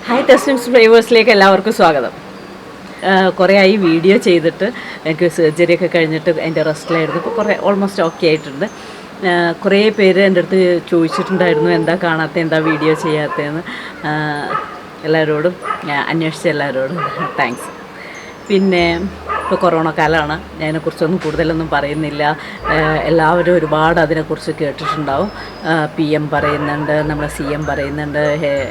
Hi ടെസ്റ്റിംഗ്സ് ഫ്ലേവേഴ്സിലേക്ക് എല്ലാവർക്കും സ്വാഗതം. കുറേ ആയി വീഡിയോ ചെയ്തിട്ട് എനിക്ക് സർജറിയൊക്കെ കഴിഞ്ഞിട്ട് എൻ്റെ റെസ്റ്റിലായിരുന്നു. ഇപ്പോൾ കുറേ ഓൾമോസ്റ്റ് ഓക്കെ ആയിട്ടുണ്ട്. കുറേ പേര് എൻ്റെ അടുത്ത് ചോദിച്ചിട്ടുണ്ടായിരുന്നു എന്താ കാണാത്ത, എന്താ വീഡിയോ ചെയ്യാത്തതെന്ന്. എല്ലാവരോടും അന്വേഷിച്ച എല്ലാവരോടും താങ്ക്സ്. പിന്നെ ഇപ്പോൾ കൊറോണ കാലമാണ്, അതിനെക്കുറിച്ചൊന്നും കൂടുതലൊന്നും പറയുന്നില്ല. എല്ലാവരും ഒരുപാട് അതിനെക്കുറിച്ച് കേട്ടിട്ടുണ്ടാവും. PM പറയുന്നുണ്ട്, നമ്മുടെ CM പറയുന്നുണ്ട്,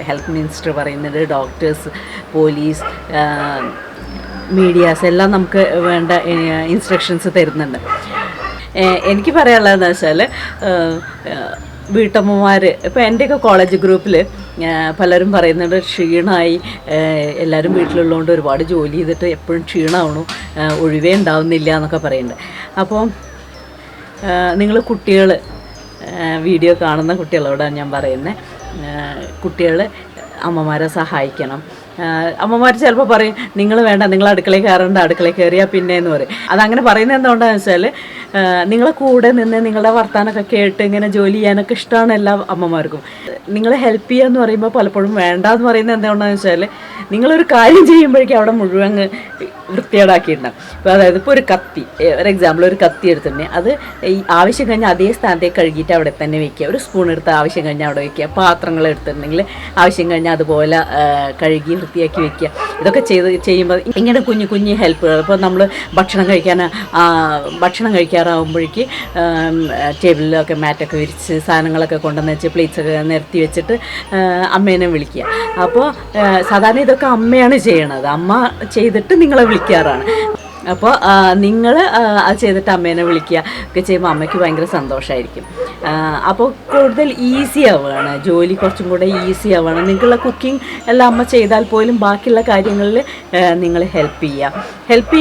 ഹെൽത്ത് മിനിസ്റ്റർ പറയുന്നുണ്ട്, ഡോക്ടേഴ്സ്, പോലീസ്, മീഡിയാസ് എല്ലാം നമുക്ക് വേണ്ട ഇൻസ്ട്രക്ഷൻസ് തരുന്നുണ്ട്. എനിക്ക് പറയാനുള്ളതെന്ന് വെച്ചാൽ വീട്ടമ്മമാർ ഇപ്പോൾ എൻ്റെയൊക്കെ കോളേജ് ഗ്രൂപ്പിൽ പലരും പറയുന്നുണ്ട് ക്ഷീണമായി, എല്ലാവരും വീട്ടിലുള്ളതുകൊണ്ട് ഒരുപാട് ജോലി ചെയ്തിട്ട് എപ്പോഴും ക്ഷീണമാവണു, ഒഴിവേ ഉണ്ടാവുന്നില്ല എന്നൊക്കെ പറയുന്നുണ്ട്. അപ്പോൾ നിങ്ങൾ കുട്ടികൾ, വീഡിയോ കാണുന്ന കുട്ടികളോടാണ് ഞാൻ പറയുന്നത്, കുട്ടികൾ അമ്മമാരെ സഹായിക്കണം. അമ്മമാർ ചിലപ്പോൾ പറയും നിങ്ങൾ വേണ്ട, നിങ്ങൾ അടുക്കളയിൽ കയറേണ്ട, അടുക്കളയിൽ കയറിയാൽ പിന്നെ എന്ന് പറയും. അതങ്ങനെ പറയുന്നത് എന്തുകൊണ്ടാണെന്ന് വെച്ചാൽ നിങ്ങളെ കൂടെ നിന്ന് നിങ്ങളുടെ വർത്താനമൊക്കെ കേട്ട് ഇങ്ങനെ ജോലി ചെയ്യാനൊക്കെ ഇഷ്ടമാണ് എല്ലാ അമ്മമാർക്കും. നിങ്ങൾ ഹെൽപ്പ് ചെയ്യുക എന്ന് പറയുമ്പോൾ പലപ്പോഴും വേണ്ട എന്ന് പറയുന്നത് എന്തുകൊണ്ടാണെന്ന് വെച്ചാൽ നിങ്ങളൊരു കാര്യം ചെയ്യുമ്പോഴേക്കും അവിടെ മുഴുവൻ വൃത്തികേടാക്കിയിട്ടുണ്ടാകും. ഇപ്പോൾ അതായത് ഇപ്പോൾ ഒരു കത്തി, ഒരു എക്സാമ്പിൾ, ഒരു കത്തി എടുത്തിട്ടുണ്ടെങ്കിൽ അത് ഈ ആവശ്യം കഴിഞ്ഞാൽ അതേ സ്ഥാനത്തേക്ക് കഴുകിയിട്ട് അവിടെ തന്നെ വയ്ക്കുക. ഒരു സ്പൂൺ എടുത്ത് ആവശ്യം കഴിഞ്ഞാൽ അവിടെ വയ്ക്കുക. പാത്രങ്ങൾ എടുത്തിട്ടുണ്ടെങ്കിൽ ആവശ്യം കഴിഞ്ഞാൽ അതുപോലെ കഴുകി വൃത്തിയാക്കി വെക്കുക. ഇതൊക്കെ ചെയ്യുമ്പോൾ ഇങ്ങനെ കുഞ്ഞു കുഞ്ഞു ഹെൽപ്പുകൾ, ഇപ്പോൾ നമ്മൾ ഭക്ഷണം കഴിക്കാറാകുമ്പോഴേക്ക് ടേബിളിലൊക്കെ മാറ്റൊക്കെ വിരിച്ച് സാധനങ്ങളൊക്കെ കൊണ്ടുവന്ന് വെച്ച് പ്ലേറ്റ്സൊക്കെ നിരത്തി വെച്ചിട്ട് അമ്മേനെ വിളിക്കുക. അപ്പോൾ സാധാരണ ഇതൊക്കെ അമ്മയാണ് ചെയ്യണത്, അമ്മ ചെയ്തിട്ട് നിങ്ങളെ വിളിക്കാറാണ്. അപ്പോൾ നിങ്ങൾ അത് ചെയ്തിട്ട് അമ്മേനെ വിളിക്കുക ഒക്കെ ചെയ്യുമ്പോൾ അമ്മയ്ക്ക് ഭയങ്കര സന്തോഷമായിരിക്കും. അപ്പോൾ കൂടുതൽ ഈസി ആവുകയാണ്, ജോലി കുറച്ചും കൂടെ ഈസി ആവുകയാണ്. നിങ്ങളുടെ കുക്കിംഗ് എല്ലാം അമ്മ ചെയ്താൽ പോലും ബാക്കിയുള്ള കാര്യങ്ങളിൽ നിങ്ങൾ ഹെൽപ്പ് ചെയ്യുക. ഹെൽപ്പ്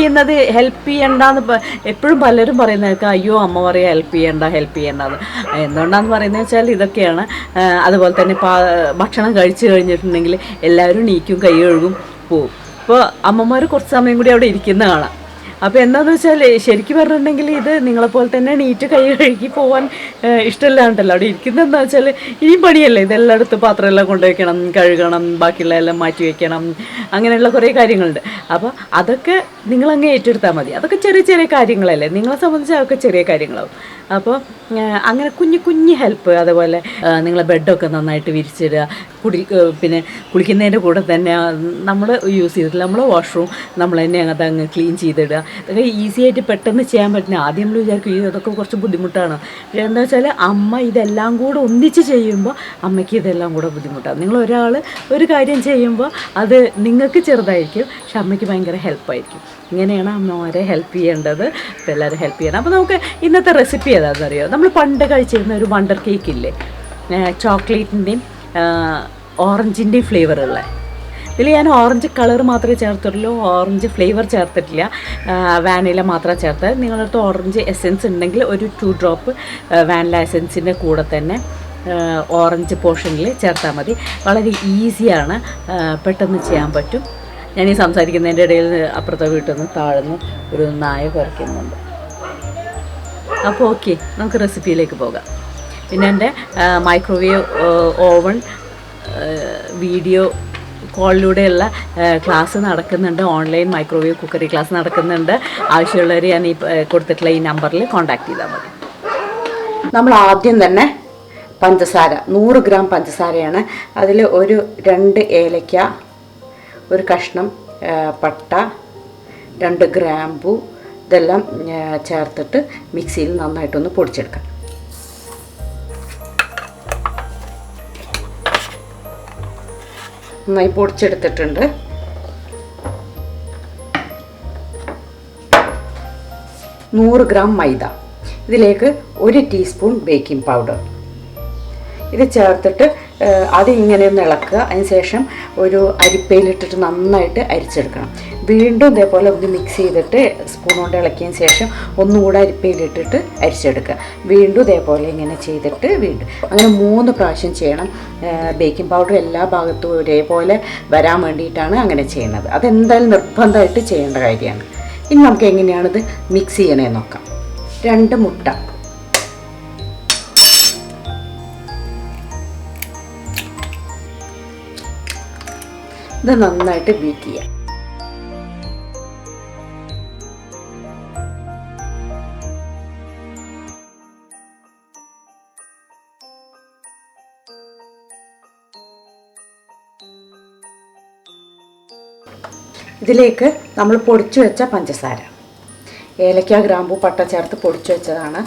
ചെയ്യണ്ടെന്ന് എപ്പോഴും പലരും പറയുന്നതൊക്കെ, അയ്യോ അമ്മ പറയുക ഹെൽപ്പ് ചെയ്യണ്ടെന്ന്. എന്തുകൊണ്ടാണെന്ന് പറയുന്നത് വെച്ചാൽ ഇതൊക്കെയാണ്. അതുപോലെ തന്നെ ഭക്ഷണം കഴിച്ചു കഴിഞ്ഞിട്ടുണ്ടെങ്കിൽ എല്ലാവരും നീക്കും, കൈ കഴുകും, പോവും. ഇപ്പോൾ അമ്മമാർ കുറച്ച് സമയം കൂടി അവിടെ ഇരിക്കുന്ന കാണാം. അപ്പോൾ എന്താണെന്ന് വെച്ചാൽ ശരിക്കും പറഞ്ഞിട്ടുണ്ടെങ്കിൽ ഇത് നിങ്ങളെപ്പോലെ തന്നെ നീറ്റ് കൈ കഴുകി പോകാൻ ഇഷ്ടമില്ലാണ്ടല്ലോ അവിടെ ഇരിക്കുന്നത്. എന്താ വെച്ചാൽ ഈ പണിയല്ലേ, ഇതെല്ലായിടത്തും പാത്രമെല്ലാം കൊണ്ടുവയ്ക്കണം, കഴുകണം, ബാക്കിയുള്ള എല്ലാം മാറ്റി വയ്ക്കണം, അങ്ങനെയുള്ള കുറേ കാര്യങ്ങളുണ്ട്. അപ്പോൾ അതൊക്കെ നിങ്ങളങ്ങ് ഏറ്റെടുത്താൽ മതി. അതൊക്കെ ചെറിയ ചെറിയ കാര്യങ്ങളല്ലേ, നിങ്ങളെ സംബന്ധിച്ച് അതൊക്കെ ചെറിയ കാര്യങ്ങളാവും. അപ്പോൾ അങ്ങനെ കുഞ്ഞു കുഞ്ഞു ഹെൽപ്പ്. അതുപോലെ നിങ്ങളെ ബെഡൊക്കെ നന്നായിട്ട് വിരിച്ചിടുക. പിന്നെ കുളിക്കുന്നതിൻ്റെ കൂടെ തന്നെ നമ്മൾ യൂസ് ചെയ്തിട്ടില്ല നമ്മളെ വാഷ്റൂം നമ്മൾ തന്നെ അങ്ങ് ക്ലീൻ ചെയ്തിടുക. അതൊക്കെ ഈസി ആയിട്ട് പെട്ടെന്ന് ചെയ്യാൻ പറ്റുന്ന. ആദ്യം നമ്മൾ വിചാരിക്കും അതൊക്കെ കുറച്ച് ബുദ്ധിമുട്ടാണ്. പക്ഷേ എന്താ വെച്ചാൽ അമ്മ ഇതെല്ലാം കൂടെ ഒന്നിച്ച് ചെയ്യുമ്പോൾ അമ്മയ്ക്ക് ഇതെല്ലാം കൂടെ ബുദ്ധിമുട്ടാണ്. നിങ്ങളൊരാൾ ഒരു കാര്യം ചെയ്യുമ്പോൾ അത് നിങ്ങൾക്ക് ചെറുതായിരിക്കും, പക്ഷെ അമ്മയ്ക്ക് ഭയങ്കര ഹെൽപ്പായിരിക്കും. ഇങ്ങനെയാണ് അമ്മമാരെ ഹെൽപ്പ് ചെയ്യേണ്ടത്. അപ്പോൾ എല്ലാവരും ഹെൽപ്പ് ചെയ്യണം. അപ്പോൾ നമുക്ക് ഇന്നത്തെ റെസിപ്പി ഏതാണെന്ന് അറിയാം. നമ്മൾ പണ്ട് കഴിച്ചിരുന്ന ഒരു വണ്ടർ കേക്ക് ഇല്ലേ, ചോക്ലേറ്റിൻ്റെയും ഓറഞ്ചിൻ്റെയും ഫ്ലേവറുള്ള. ഇതിൽ ഞാൻ ഓറഞ്ച് കളർ മാത്രമേ ചേർത്തിട്ടുള്ളൂ, ഓറഞ്ച് ഫ്ലേവർ ചേർത്തിട്ടില്ല, വാനില മാത്രമേ ചേർത്തത്. നിങ്ങളുടെ അടുത്ത് ഓറഞ്ച് എസെൻസ് ഉണ്ടെങ്കിൽ ഒരു 2 ഡ്രോപ്പ് വാനില എസെൻസിൻ്റെ കൂടെ തന്നെ ഓറഞ്ച് പോർഷനിൽ ചേർത്താൽ മതി. വളരെ ഈസിയാണ്, പെട്ടെന്ന് ചെയ്യാൻ പറ്റും. ഞാൻ ഈ സംസാരിക്കുന്നതിൻ്റെ ഇടയിൽ അപ്പുറത്തെ വീട്ടിൽ നിന്ന് താഴ്ന്ന് ഒരു നായ കുറയ്ക്കുന്നുണ്ട്. അപ്പോൾ ഓക്കെ, നമുക്ക് റെസിപ്പിയിലേക്ക് പോകാം. പിന്നെ എൻ്റെ മൈക്രോവേവ് ഓവൺ വീഡിയോ കോളിലൂടെയുള്ള ക്ലാസ് നടക്കുന്നുണ്ട്. ഓൺലൈൻ മൈക്രോവേവ് കുക്കറി ക്ലാസ് നടക്കുന്നുണ്ട്. ആവശ്യമുള്ളവർ ഞാൻ ഈ കൊടുത്തിട്ടുള്ള ഈ നമ്പറിൽ കോൺടാക്ട് ചെയ്താൽ മതി. നമ്മൾ ആദ്യം തന്നെ പഞ്ചസാര, 100 ഗ്രാം പഞ്ചസാരയാണ്. അതിൽ ഒരു 2 ഏലക്ക, ഒരു കഷ്ണം പട്ട, 2 ഗ്രാമ്പു, ഇതെല്ലാം ചേർത്തിട്ട് മിക്സിയിൽ നന്നായിട്ടൊന്ന് പൊടിച്ചെടുക്കാം. നന്നായി പൊടിച്ചെടുത്തിട്ടുണ്ട്. നൂറ് ഗ്രാം മൈദ, ഇതിലേക്ക് 1 ടീസ്പൂൺ ബേക്കിംഗ് പൗഡർ, ഇത് ചേർത്തിട്ട് അതിങ്ങനെ ഒന്ന് ഇളക്കുക. അതിനുശേഷം ഒരു അരിപ്പയിലിട്ടിട്ട് നന്നായിട്ട് അരിച്ചെടുക്കണം. വീണ്ടും ഇതേപോലെ ഒന്ന് മിക്സ് ചെയ്തിട്ട് സ്പൂൺ കൊണ്ട് ഇളക്കിയതിന് ശേഷം ഒന്നുകൂടെ അരിപ്പയിലിട്ടിട്ട് അരിച്ചെടുക്കുക. വീണ്ടും ഇതേപോലെ ഇങ്ങനെ ചെയ്തിട്ട് വീണ്ടും അങ്ങനെ 3 പ്രാവശ്യം ചെയ്യണം. ബേക്കിംഗ് പൗഡർ എല്ലാ ഭാഗത്തും ഒരേപോലെ വരാൻ വേണ്ടിയിട്ടാണ് അങ്ങനെ ചെയ്യുന്നത്. അതെന്തായാലും നിർബന്ധമായിട്ട് ചെയ്യേണ്ട കാര്യമാണ്. ഇനി നമുക്ക് എങ്ങനെയാണിത് മിക്സ് ചെയ്യണേന്ന് നോക്കാം. 2 മുട്ട, ഇത് നന്നായിട്ട് ബീറ്റ് ചെയ്യാം. ഇതിലേക്ക് നമ്മൾ പൊടിച്ചു വെച്ച പഞ്ചസാര, ഏലക്ക, ഗ്രാമ്പൂ, പട്ട ചേർത്ത് പൊടിച്ചു വെച്ചതാണ്.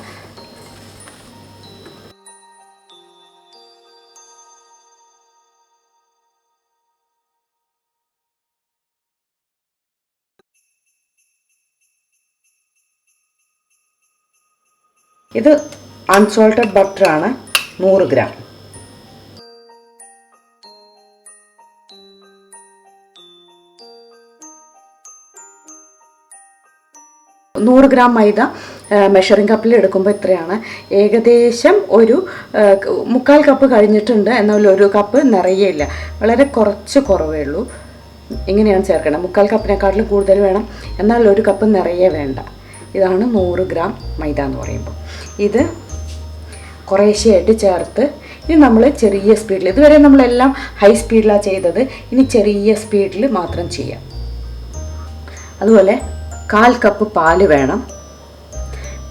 ഇത് അൺസോൾട്ടഡ് ബട്ടറാണ്, 100 ഗ്രാം. നൂറ് ഗ്രാം മൈദ മെഷറിംഗ് കപ്പിൽ എടുക്കുമ്പോൾ ഇത്രയാണ്. ഏകദേശം ഒരു 3/4 കപ്പ് കഴിഞ്ഞിട്ടുണ്ട്, എന്നാൽ 1 കപ്പ് നിറയേയില്ല, വളരെ കുറവേ ഉള്ളൂ. ഇങ്ങനെയാണ് ചേർക്കണം. 3/4 കപ്പിനെക്കാട്ടിലും കൂടുതൽ വേണം, എന്നാൽ 1 കപ്പ് നിറയെ വേണ്ട. ഇതാണ് 100 ഗ്രാം മൈദ എന്ന് പറയുമ്പോൾ. ഇത് കുറേശ്ശെയായിട്ട് ചേർത്ത് ഇനി നമ്മൾ ചെറിയ സ്പീഡിൽ, ഇതുവരെ നമ്മളെല്ലാം ഹൈ സ്പീഡിലാണ് ചെയ്തത്, ഇനി ചെറിയ സ്പീഡിൽ മാത്രം ചെയ്യാം. അതുപോലെ 1/4 കപ്പ് പാല് വേണം.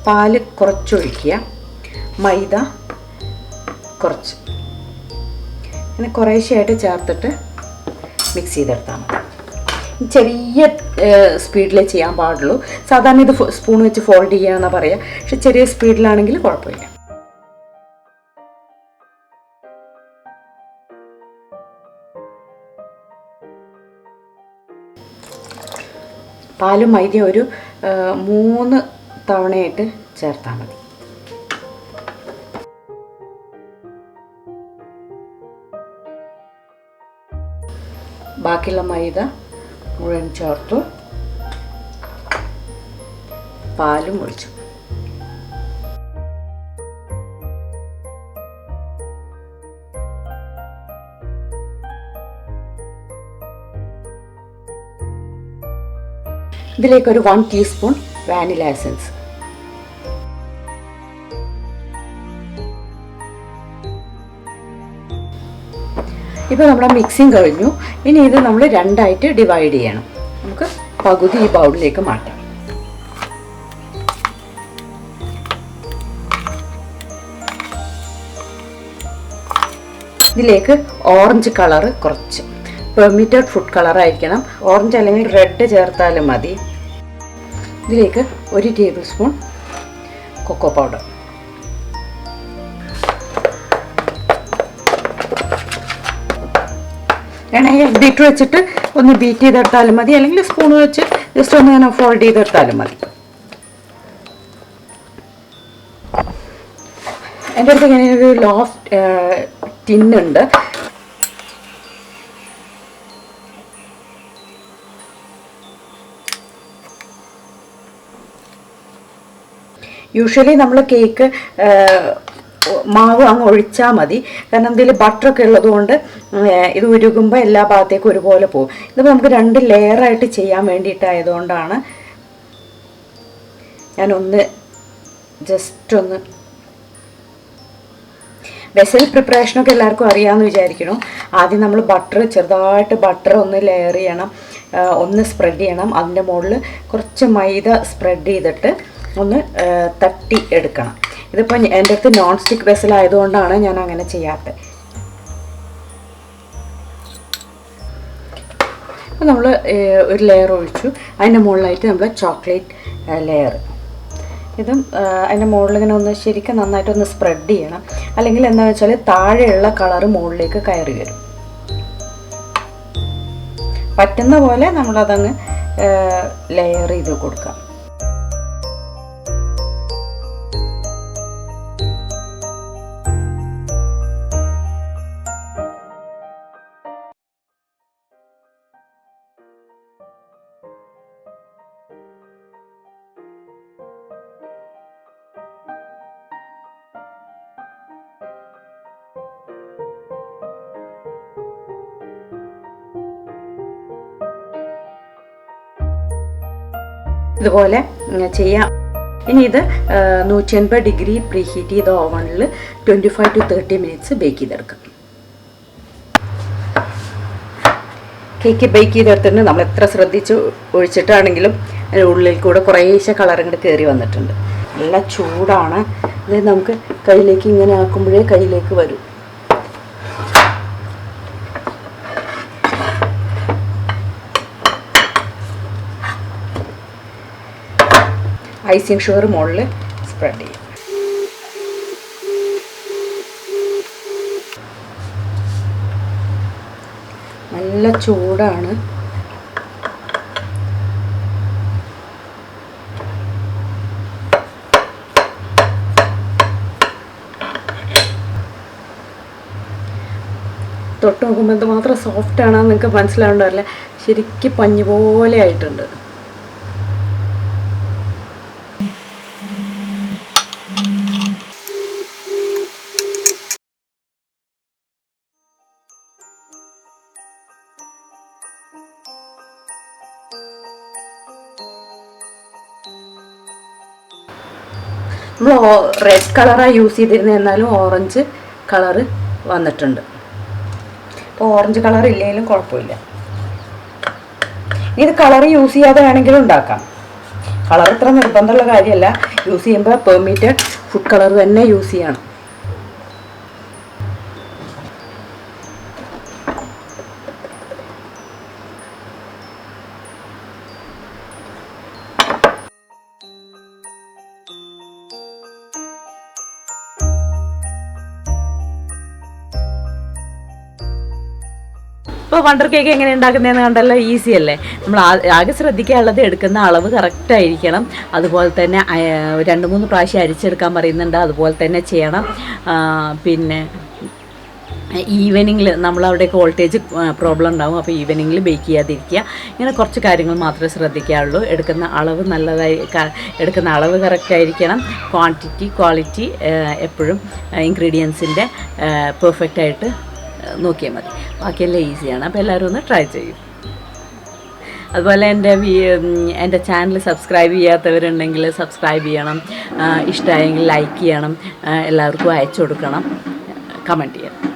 പാല് കുറച്ചൊഴിക്കുക, മൈദ കുറച്ച്, അങ്ങനെ കുറേശ്ശെയായിട്ട് ചേർത്തിട്ട് മിക്സ് ചെയ്തെടുത്താൽ മതി. ചെറിയ സ്പീഡിലേ ചെയ്യാൻ പാടുള്ളൂ. സാധാരണ ഇത് സ്പൂൺ വെച്ച് ഫോൾഡ് ചെയ്യാമെന്നാണ് പറയുക, പക്ഷെ ചെറിയ സ്പീഡിലാണെങ്കിൽ കുഴപ്പമില്ല. പാലും മൈദയും ഒരു 3 തവണയായിട്ട് ചേർത്താൽ മതി. ബാക്കിയുള്ള മൈദ മുഴുവൻ ചേർത്തു, പാലും ഒഴിച്ചു. ഇതിലേക്കൊരു 1 ടീസ്പൂൺ വാനില എസൻസ്. ഇപ്പോൾ നമ്മുടെ മിക്സിങ് കഴിഞ്ഞു. ഇനി ഇത് നമ്മൾ 2ആയിട്ട് ഡിവൈഡ് ചെയ്യണം. നമുക്ക് പകുതി ഈ ബൗളിലേക്ക് മാറ്റാം. ഇതിലേക്ക് ഓറഞ്ച് കളറ് കുറച്ച്, പെർമിറ്റഡ് ഫുഡ് കളറായിരിക്കണം, ഓറഞ്ച് അല്ലെങ്കിൽ റെഡ് ചേർത്താലും മതി. ഇതിലേക്ക് 1 ടേബിൾ സ്പൂൺ കൊക്കോ പൗഡർ, വേണമെങ്കിൽ ബീറ്റർ വെച്ചിട്ട് ഒന്ന് ബീറ്റ് ചെയ്തെടുത്താലും മതി, അല്ലെങ്കിൽ സ്പൂൺ വെച്ച് ജസ്റ്റ് ഒന്ന് ഇങ്ങനെ ഫോൾഡ് ചെയ്തെടുത്താലും മതി. എൻ്റെ അടുത്ത് ഇങ്ങനെ ഒരു ലോഫ്റ്റ് ടിന്നുണ്ട്. യൂഷ്വലി നമ്മൾ കേക്ക് മാവ് അങ്ങ് ഒഴിച്ചാൽ മതി, കാരണം ഇതിൽ ബട്ടറൊക്കെ ഉള്ളതുകൊണ്ട് ഇത് ഉരുകുമ്പോൾ എല്ലാ ഭാഗത്തേക്കും ഒരുപോലെ പോകും. ഇതിപ്പോൾ നമുക്ക് 2 ലെയറായിട്ട് ചെയ്യാൻ വേണ്ടിയിട്ടായതുകൊണ്ടാണ് ഞാനൊന്ന് ജസ്റ്റ് ഒന്ന്. വെസൽ പ്രിപ്പറേഷനൊക്കെ എല്ലാവർക്കും അറിയാമെന്ന് വിചാരിക്കണം. ആദ്യം നമ്മൾ ചെറുതായിട്ട് ബട്ടർ ഒന്ന് ലെയർ ചെയ്യണം, ഒന്ന് സ്പ്രെഡ് ചെയ്യണം. അതിൻ്റെ മുകളിൽ കുറച്ച് മൈദ സ്പ്രെഡ് ചെയ്തിട്ട് ഒന്ന് തട്ടി എടുക്കണം. ഇതിപ്പോൾ എൻ്റെ അടുത്ത് നോൺ സ്റ്റിക്ക് വെസലായതുകൊണ്ടാണ് ഞാൻ അങ്ങനെ ചെയ്യാത്തത്. അപ്പോൾ നമ്മൾ ഒരു ലെയർ ഒഴിച്ചു, അതിൻ്റെ മുകളിലായിട്ട് നമ്മൾ ചോക്ലേറ്റ് ലെയർ, ഇതും അതിൻ്റെ മുകളിലിങ്ങനെ ഒന്ന് ശരിക്കും നന്നായിട്ടൊന്ന് സ്പ്രെഡ് ചെയ്യണം, അല്ലെങ്കിൽ എന്താണെന്ന് വെച്ചാൽ താഴെയുള്ള കളറ് മുകളിലേക്ക് കയറി വരും. പറ്റുന്ന പോലെ നമ്മളതങ്ങ് ലെയർ ചെയ്ത് കൊടുക്കാം. ഇതുപോലെ ചെയ്യാം. ഇനി ഇത് 180 ഡിഗ്രി പ്രീ ഹീറ്റ് ചെയ്ത ഓവണിൽ 25 to 30 മിനിറ്റ്സ് ബേക്ക് ചെയ്തെടുക്കാം. കേക്ക് ബേക്ക് ചെയ്തെടുത്തിട്ട് നമ്മൾ എത്ര ശ്രദ്ധിച്ച് ഒഴിച്ചിട്ടാണെങ്കിലും ഉള്ളിൽ കൂടെ കുറേശ്ശെ കളർ ഇങ്ങോട്ട് കയറി വന്നിട്ടുണ്ട്. നല്ല ചൂടാണ്. ഇത് നമുക്ക് കയ്യിലേക്ക് ഇങ്ങനെ ആക്കുമ്പോഴേ കയ്യിലേക്ക് വരും. ഐസിങ് ഷുഗർ മുകളിൽ സ്പ്രെഡ് ചെയ്യും. നല്ല ചൂടാണ്. തൊട്ട് നോക്കുമ്പോൾ എന്തുമാത്രം സോഫ്റ്റ് ആണെന്ന് നിങ്ങൾക്ക് മനസ്സിലാവുണ്ടാവില്ല. ശരിക്കും പഞ്ഞി പോലെ ആയിട്ടുണ്ട്. നമ്മൾ റെഡ് കളറാണ് യൂസ് ചെയ്തിരുന്നത്, എന്നാലും ഓറഞ്ച് കളറ് വന്നിട്ടുണ്ട്. അപ്പോൾ ഓറഞ്ച് കളർ ഇല്ലെങ്കിലും കുഴപ്പമില്ല. ഇത് കളർ യൂസ് ചെയ്യാതെ വേണമെങ്കിലും ഉണ്ടാക്കാം. കളർ ഇത്ര നിർബന്ധമുള്ള കാര്യമല്ല. യൂസ് ചെയ്യുമ്പോൾ പെർമിറ്റഡ് ഫുഡ് കളർ തന്നെ യൂസ് ചെയ്യണം. ഇപ്പോൾ വണ്ടർ കേക്ക് എങ്ങനെ ഉണ്ടാക്കുന്നതെന്ന് കണ്ടല്ലോ, ഈസി അല്ലേ. നമ്മൾ ആകെ ശ്രദ്ധിക്കാനുള്ളത് എടുക്കുന്ന അളവ് കറക്റ്റായിരിക്കണം. അതുപോലെ തന്നെ 2-3 പ്രാവശ്യം അരിച്ചെടുക്കാൻ പറയുന്നുണ്ട്, അതുപോലെ തന്നെ ചെയ്യണം. പിന്നെ ഈവനിങ്ങിൽ നമ്മളവിടെയൊക്കെ വോൾട്ടേജ് പ്രോബ്ലം ഉണ്ടാകും. അപ്പോൾ ഈവനിങ്ങിൽ ബേക്ക് ചെയ്യാതിരിക്കുക. ഇങ്ങനെ കുറച്ച് കാര്യങ്ങൾ മാത്രമേ ശ്രദ്ധിക്കാറുള്ളൂ. എടുക്കുന്ന അളവ് എടുക്കുന്ന അളവ് കറക്റ്റായിരിക്കണം. ക്വാളിറ്റി എപ്പോഴും ഇൻഗ്രീഡിയൻസിൻ്റെ പെർഫെക്റ്റായിട്ട് നോക്കിയാൽ മതി. ബാക്കിയെല്ലാം ഈസിയാണ്. അപ്പോൾ എല്ലാവരും ഒന്ന് ട്രൈ ചെയ്യും. അതുപോലെ എൻ്റെ ചാനൽ സബ്സ്ക്രൈബ് ചെയ്യാത്തവരുണ്ടെങ്കിൽ സബ്സ്ക്രൈബ് ചെയ്യണം. ഇഷ്ടമായെങ്കിൽ ലൈക്ക് ചെയ്യണം. എല്ലാവർക്കും അയച്ചു കൊടുക്കണം. കമൻറ്റ് ചെയ്യണം.